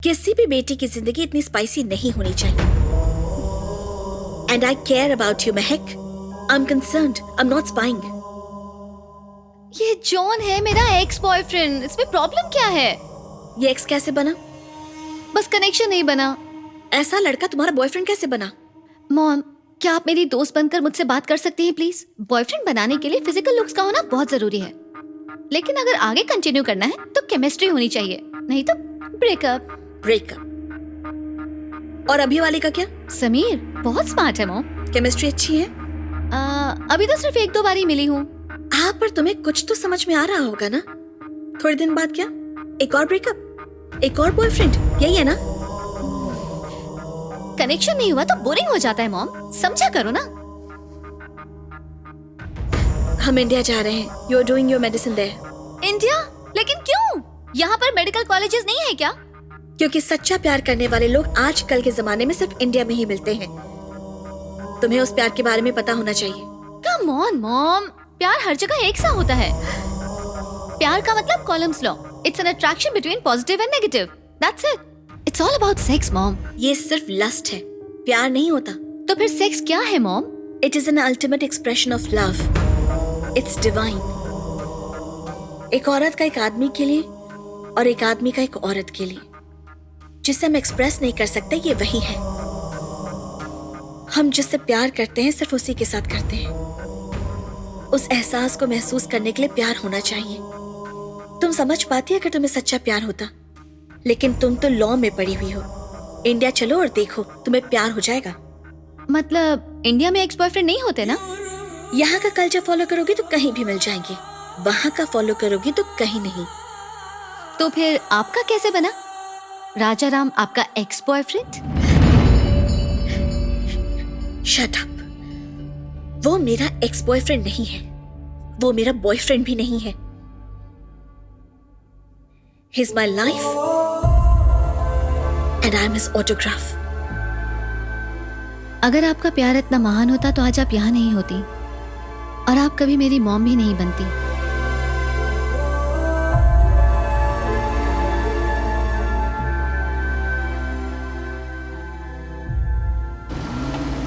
किसी भी बेटी की जिंदगी इतनी स्पाइसी नहीं होनी चाहिए। And I care about you Mahak. I am concerned, I am not spying. ये जॉन है मेरा एक्स बॉयफ्रेंड, इसमें प्रॉब्लम क्या है? ये एक्स कैसे बना? बस कनेक्शन नहीं बना। ऐसा लड़का तुम्हारा बॉयफ्रेंड कैसे बना? मॉम, क्या आप मेरी दोस्त बनकर मुझसे बात कर सकती हैं प्लीज? बॉयफ्रेंड बनाने के लिए फिजिकल लुक्स का होना बहुत जरूरी है, लेकिन अगर आगे कंटिन्यू करना है तो केमिस्ट्री होनी चाहिए, नहीं तो ब्रेकअप। और अभी वाले का क्या? समीर बहुत स्मार्ट है मॉम। केमिस्ट्री अच्छी है? अभी तो सिर्फ 1-2 बार ही मिली हूँ। हाँ, पर तुम्हें कुछ तो समझ में आ रहा होगा ना? थोड़े दिन बाद क्या? एक और ब्रेकअप, एक और बॉयफ्रेंड, यही है ना? कनेक्शन नहीं हुआ तो बोरिंग हो जाता है मॉम, समझा करो ना। हम इंडिया जा रहे हैं। You are doing your medicine there. India? लेकिन क्यों? यहाँ पर मेडिकल कॉलेजेस नहीं है क्या? क्योंकि सच्चा प्यार करने वाले लोग आजकल के जमाने में सिर्फ इंडिया में ही मिलते हैं। तुम्हें उस प्यार के बारे में पता होना चाहिए। कम ऑन मॉम, प्यार हर जगह एक सा होता है। प्यार का मतलब columns law, it's an attraction between positive and negative, that's it. It's all about sex mom. ये सिर्फ लस्ट है, प्यार नहीं होता। तो फिर सेक्स क्या है mom? It is an ultimate expression of love, it's divine. एक औरत का एक आदमी के लिए और एक आदमी का एक औरत के लिए, जिसे हम एक्सप्रेस नहीं कर सकते, ये वही है। हम जिससे प्यार करते हैं सिर्फ उसी के साथ करते हैं। उस एहसास को महसूस करने के लिए प्यार होना चाहिए। तुम समझ पाती अगर तुम्हें सच्चा प्यार होता, लेकिन तुम तो लॉ में पड़ी हुई हो। इंडिया चलो और देखो, तुम्हें प्यार हो जाएगा। मतलब इंडिया में एक्स बॉयफ्रेंड नहीं होते ना? यहाँ का कल्चर फॉलो करोगी तो कहीं भी मिल जाएंगे, वहाँ का फॉलो करोगी तो कहीं नहीं। तो फिर आपका कैसे बना? राजा राम आपका एक्स बॉयफ्रेंड? Shut up. वो मेरा एक्स बॉयफ्रेंड नहीं है, वो मेरा बॉयफ्रेंड भी नहीं है। He is my life and I am his autograph. अगर आपका प्यार इतना महान होता तो आज आप यहाँ नहीं होती, और आप कभी मेरी मॉम भी नहीं बनती।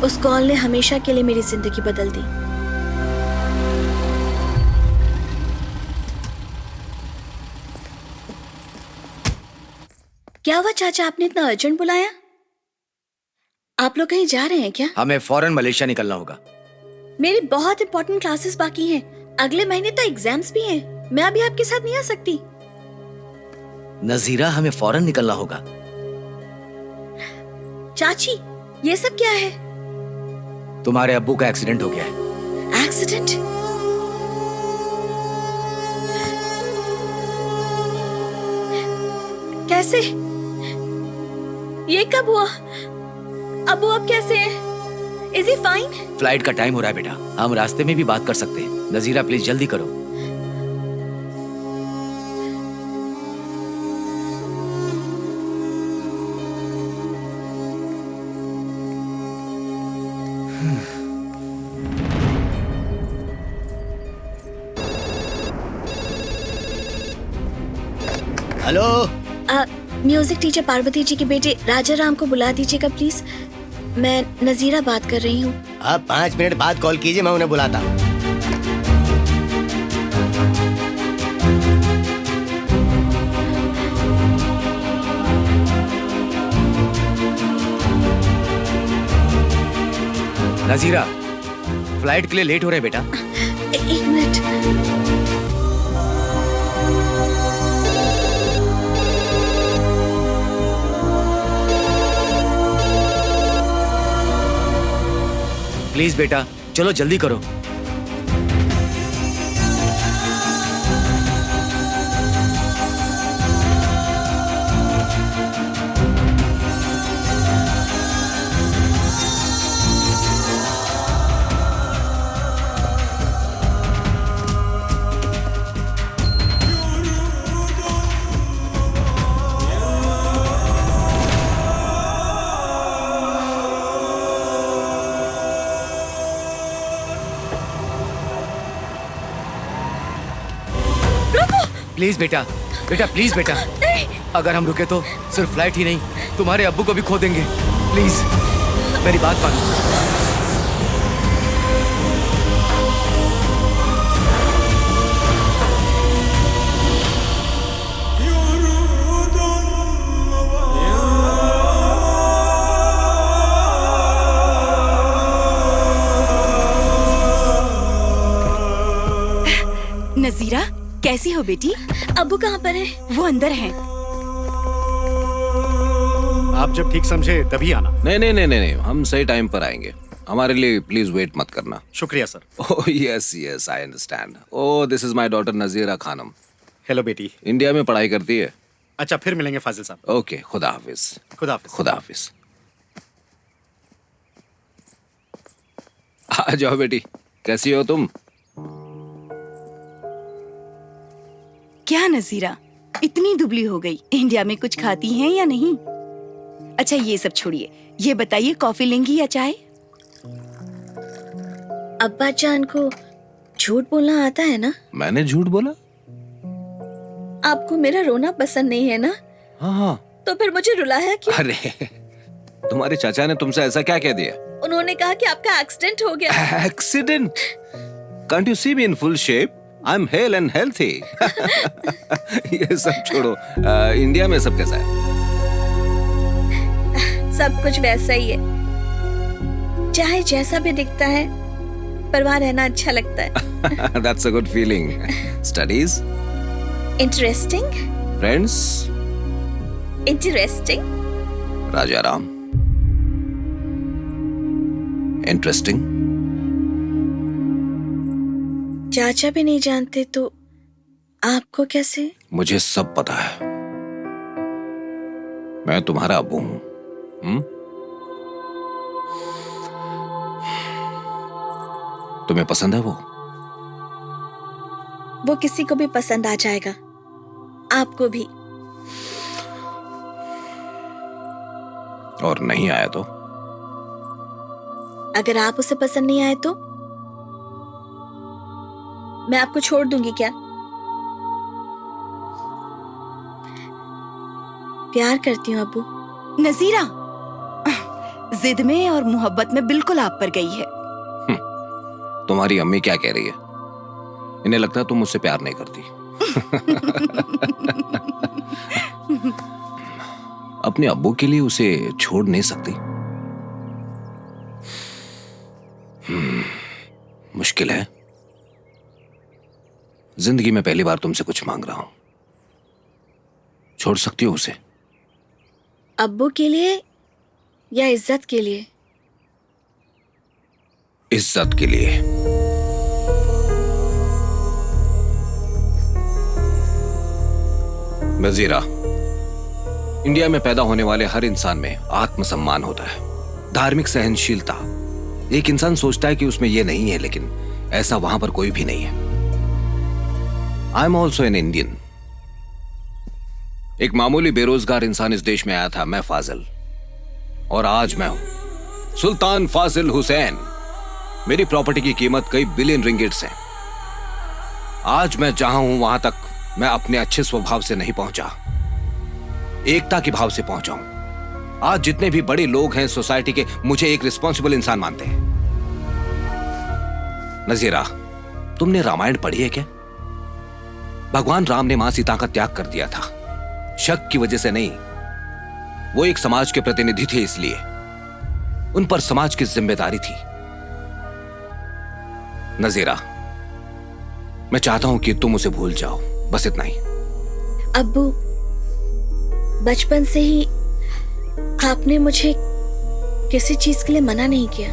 उस कॉल ने हमेशा के लिए मेरी जिंदगी बदल दी। क्या हुआ चाचा, आपने इतना अर्जेंट बुलाया? आप लोग कहीं जा रहे हैं क्या? हमें फौरन मलेशिया निकलना होगा। मेरी बहुत इंपॉर्टेंट क्लासेस बाकी हैं। अगले महीने तो एग्जाम्स भी हैं। मैं अभी आपके साथ नहीं आ सकती। नजीरा, हमें फौरन निकलना होगा। चाची, ये सब क्या है? तुम्हारे अब्बू का एक्सीडेंट हो गया है। एक्सीडेंट? कैसे? ये कब हुआ? अब्बू अब कैसे हैं? Is he fine? फ्लाइट का टाइम हो रहा है बेटा, हम रास्ते में भी बात कर सकते हैं। नजीरा प्लीज जल्दी करो। Hello, music teacher Parvati ji के बेटे राजा राम को बुला दीजिएगा प्लीज। मैं नजीरा बात कर रही हूँ। आप 5 मिनट बाद कॉल कीजिए, मैं उन्हें बुलाता हूँ। नजीरा, फ्लाइट के लिए लेट हो रहे बेटा। एक मिनट। प्लीज बेटा, चलो जल्दी करो। प्लीज बेटा, बेटा प्लीज बेटा। नहीं, अगर हम रुके तो सिर्फ फ्लाइट ही नहीं, तुम्हारे अब्बू को भी खो देंगे। प्लीज मेरी बात मानो। नजीरा, कैसी हो बेटी? अब्बू कहाँ पर है? वो अंदर हैं। आप जब ठीक समझे तभी आना। नहीं, हम सही टाइम पर आएंगे। हमारे लिए प्लीज वेट मत करना। शुक्रिया sir. Oh yes I understand. Oh this is my daughter Nazira Khanam. Hello बेटी। इंडिया में पढ़ाई करती है। अच्छा, फिर मिलेंगे फाजिल साहब। ओके, खुदा हाफिज। खुदा हाफिज। खुदा हाफिज। आ जाओ बेटी, कैसी हो तुम? क्या नजीरा, इतनी दुबली हो गई? इंडिया में कुछ खाती हैं या नहीं? अच्छा ये सब छोड़िए, ये बताइए कॉफी लेंगी या चाय? अब्बा जान को झूठ बोलना आता है ना? मैंने झूठ बोला? आपको मेरा रोना पसंद नहीं है ना? हाँ। तो फिर मुझे रुलाया क्यों? अरे तुम्हारे चाचा ने तुमसे ऐसा क्या कह दिया? उन्होंने कहा कि आपका एक्सीडेंट हो गया। Accident? Can't you see me in full shape? I'm hale and healthy. ये सब छोड़ो, इंडिया में सब कैसा है? सब कुछ वैसा ही है, चाहे जैसा भी दिखता है, पर वहाँ रहना अच्छा लगता है। That's a good feeling. Studies? Interesting? Friends? Interesting? Rajaram? Interesting? चाचा भी नहीं जानते तो आपको कैसे? मुझे सब पता है। मैं तुम्हारा अब्बू हूं। तुम्हें पसंद है वो? वो किसी को भी पसंद आ जाएगा, आपको भी। और नहीं आया तो? अगर आप उसे पसंद नहीं आए तो मैं आपको छोड़ दूंगी क्या? प्यार करती हूँ अब्बू। नजीरा जिद में और मोहब्बत में बिल्कुल आप पर गई है। तुम्हारी अम्मी क्या कह रही है? इन्हें लगता है तुम मुझसे प्यार नहीं करती। अपने अब्बू के लिए उसे छोड़ नहीं सकती? मुश्किल है। जिंदगी में पहली बार तुमसे कुछ मांग रहा हूं। छोड़ सकती हो उसे? अब्बू के लिए या इज्जत के लिए? इज्जत के लिए। नजीरा, इंडिया में पैदा होने वाले हर इंसान में आत्मसम्मान होता है, धार्मिक सहनशीलता। एक इंसान सोचता है कि उसमें यह नहीं है, लेकिन ऐसा वहां पर कोई भी नहीं है। I am also an Indian. एक मामूली बेरोजगार इंसान इस देश में आया था, मैं फाजिल, और आज मैं हूं सुल्तान फाजिल हुसैन। मेरी प्रॉपर्टी की कीमत कई बिलियन रिंगिट्स है। आज मैं जहां हूं वहां तक मैं अपने अच्छे स्वभाव से नहीं पहुंचा, एकता के भाव से पहुंचा हूं। आज जितने भी बड़े लोग हैं सोसाइटी के, मुझे एक रिस्पॉन्सिबल इंसान मानते हैं। नजीरा, तुमने रामायण पढ़ी है क्या? भगवान राम ने मां सीता का त्याग कर दिया था, शक की वजह से नहीं। वो एक समाज के प्रतिनिधि थे, इसलिए उन पर समाज की जिम्मेदारी थी। नजीरा, मैं चाहता हूं कि तुम उसे भूल जाओ, बस इतना ही। अब्बू, बचपन से ही आपने मुझे किसी चीज के लिए मना नहीं किया।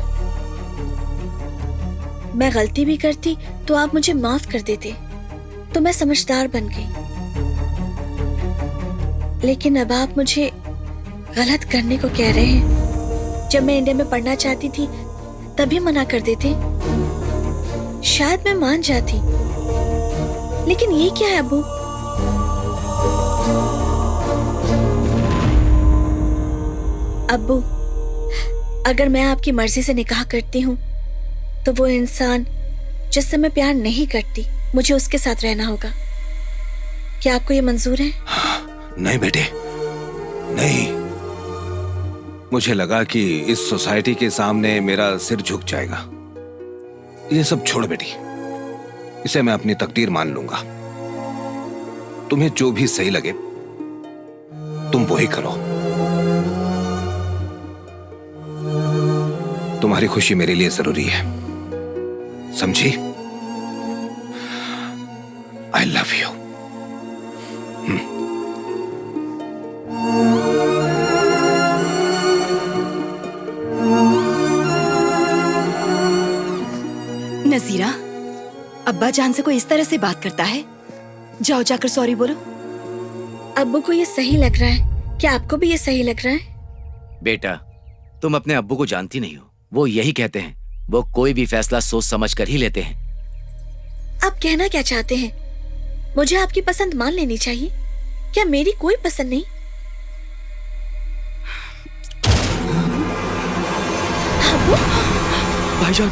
मैं गलती भी करती तो आप मुझे माफ कर देते, तो मैं समझदार बन गई। लेकिन अब आप मुझे गलत करने को कह रहे हैं। जब मैं इंडिया में पढ़ना चाहती थी तभी मना कर देते, शायद मैं मान जाती। लेकिन ये क्या है अब्बू? अब्बू, अगर मैं आपकी मर्जी से निकाह करती हूँ तो वो इंसान जिससे मैं प्यार नहीं करती, मुझे उसके साथ रहना होगा। क्या आपको ये मंजूर है? नहीं बेटे, नहीं। मुझे लगा कि इस सोसाइटी के सामने मेरा सिर झुक जाएगा। ये सब छोड़ बेटी, इसे मैं अपनी तकदीर मान लूंगा। तुम्हें जो भी सही लगे तुम वही करो। तुम्हारी खुशी मेरे लिए जरूरी है, समझी? I love you. नजीरा, अब्बा जान से कोई इस तरह से बात करता है? जाओ जाकर सॉरी बोलो। अब्बू को ये सही लग रहा है, क्या आपको भी ये सही लग रहा है? बेटा, तुम अपने अब्बू को जानती नहीं हो। वो यही कहते हैं, वो कोई भी फैसला सोच समझ कर ही लेते हैं। आप कहना क्या चाहते हैं? मुझे आपकी पसंद मान लेनी चाहिए? क्या मेरी कोई पसंद नहीं? भाईजान,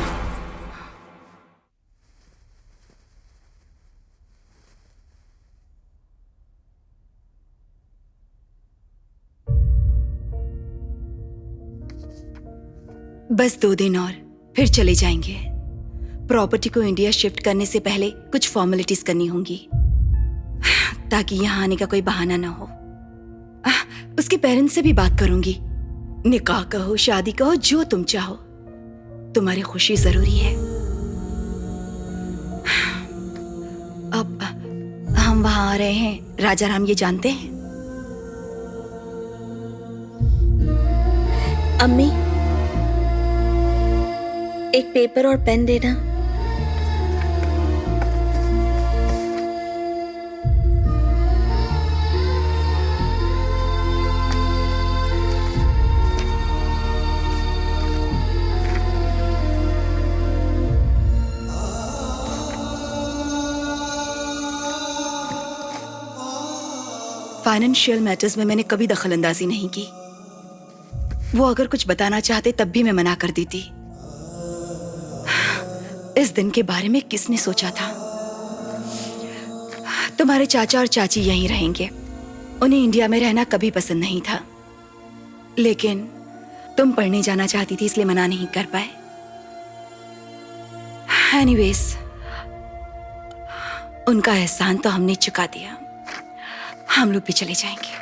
बस 2 दिन और फिर चले जाएंगे। प्रॉपर्टी को इंडिया शिफ्ट करने से पहले कुछ फॉर्मेलिटीज करनी होंगी ताकि यहाँ आने का कोई बहाना ना हो। उसके पेरेंट्स से भी बात करूंगी। निकाह कहो, शादी कहो, जो तुम चाहो, तुम्हारी खुशी जरूरी है। अब हम वहां आ रहे हैं, राजा राम ये जानते हैं? अम्मी, एक पेपर और पेन देना। फाइनेंशियल मैटर्स में मैंने कभी दखल अंदाजी नहीं की। वो अगर कुछ बताना चाहते तब भी मैं मना कर देती। इस दिन के बारे में किसने सोचा था? तुम्हारे चाचा और चाची यहीं रहेंगे। उन्हें इंडिया में रहना कभी पसंद नहीं था, लेकिन तुम पढ़ने जाना चाहती थी इसलिए मना नहीं कर पाए। एनीवेज, उनका एहसान तो हमने चुका दिया। हम लोग भी चले जाएंगे।